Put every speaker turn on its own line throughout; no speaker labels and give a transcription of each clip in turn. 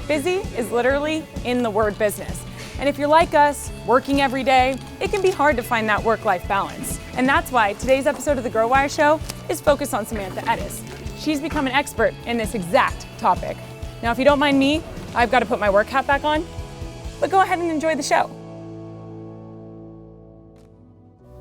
Busy is literally in the word business. And if you're like us, working every day, it can be hard to find that work-life balance. And that's why today's episode of The Girl Wire Show is focused on Samantha Ettus. She's become an expert in this exact topic. Now, if you don't mind me, I've got to put my work hat back on, but go ahead and enjoy the show.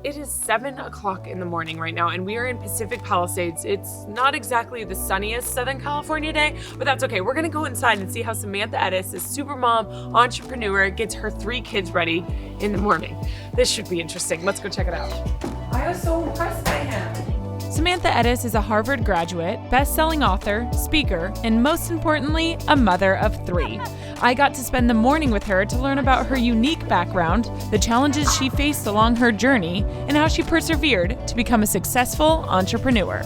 It is 7 o'clock in the morning right now, and we are in Pacific Palisades. It's not exactly the sunniest Southern California day, but that's okay. We're gonna go inside and see how Samantha Ettus, a super mom entrepreneur, gets her 3 kids ready in the morning. This should be interesting. Let's go check it out. I was so impressed by him. Samantha Ettus is a Harvard graduate, best-selling author, speaker, and most importantly, a mother of 3. I got to spend the morning with her to learn about her unique background, the challenges she faced along her journey, and how she persevered to become a successful entrepreneur.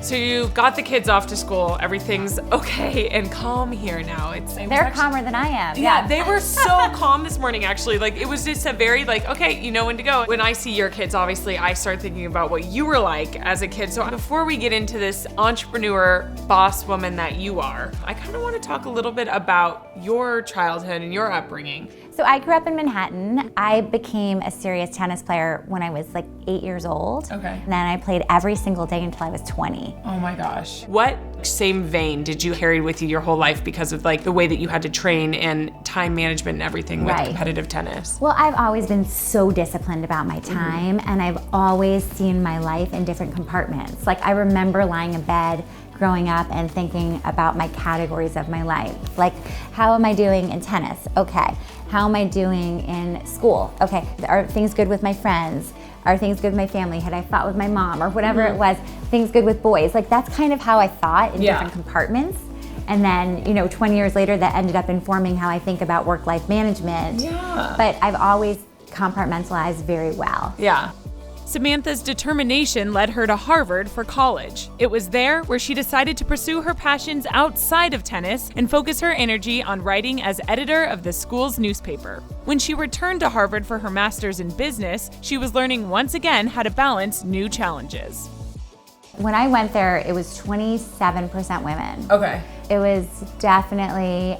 So you got the kids off to school, everything's okay and calm here now.
They're calmer than I am.
Yeah, they were so calm this morning actually. Like it was just a very okay, you know when to go. When I see your kids, obviously I start thinking about what you were like as a kid. So before we get into this entrepreneur boss woman that you are, I kind of want to talk a little bit about your childhood and your upbringing.
So I grew up in Manhattan. I became a serious tennis player when I was 8 years old.
Okay.
And then I played every single day until I was 20.
Oh my gosh. What same vein did you carry with you your whole life because of the way that you had to train and time management and everything with competitive tennis?
Well, I've always been so disciplined about my time, and I've always seen my life in different compartments. I remember lying in bed growing up and thinking about my categories of my life. How am I doing in tennis? Okay. How am I doing in school? Okay. Are things good with my friends? Are things good with my family? Had I fought with my mom or whatever it was? Things good with boys? That's kind of how I thought in different compartments. And then, 20 years later, that ended up informing how I think about work-life management.
Yeah.
But I've always compartmentalized very well.
Yeah. Samantha's determination led her to Harvard for college. It was there where she decided to pursue her passions outside of tennis and focus her energy on writing as editor of the school's newspaper. When she returned to Harvard for her master's in business, she was learning once again how to balance new challenges.
When I went there, it was 27% women.
Okay.
It was definitely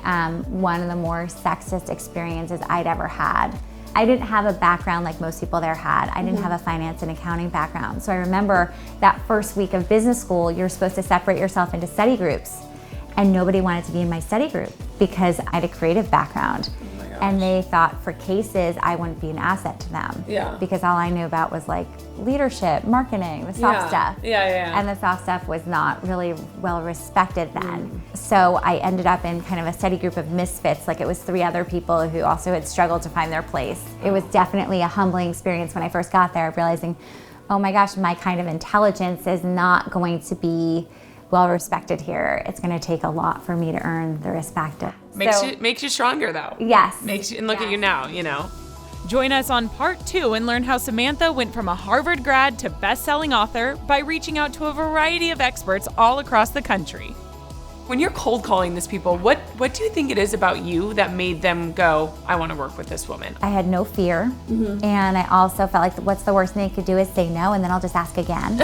one of the more sexist experiences I'd ever had. I didn't have a background like most people there had. I didn't have a finance and accounting background. So I remember that first week of business school, you're supposed to separate yourself into study groups. And nobody wanted to be in my study group because I had a creative background. And they thought for cases, I wouldn't be an asset to them.
Yeah.
Because all I knew about was leadership, marketing, the soft stuff.
Yeah.
And the soft stuff was not really well respected then. So I ended up in kind of a study group of misfits. It was 3 other people who also had struggled to find their place. It was definitely a humbling experience when I first got there, realizing, oh my gosh, my kind of intelligence is not going to be well respected here. It's going to take a lot for me to earn the respect.
Makes you stronger though.
Yes.
And look at you now, Join us on part 2 and learn how Samantha went from a Harvard grad to best-selling author by reaching out to a variety of experts all across the country. When you're cold calling these people, what do you think it is about you that made them go, I want to work with this woman?
I had no fear. And I also felt what's the worst thing I could do is say no, and then I'll just ask again.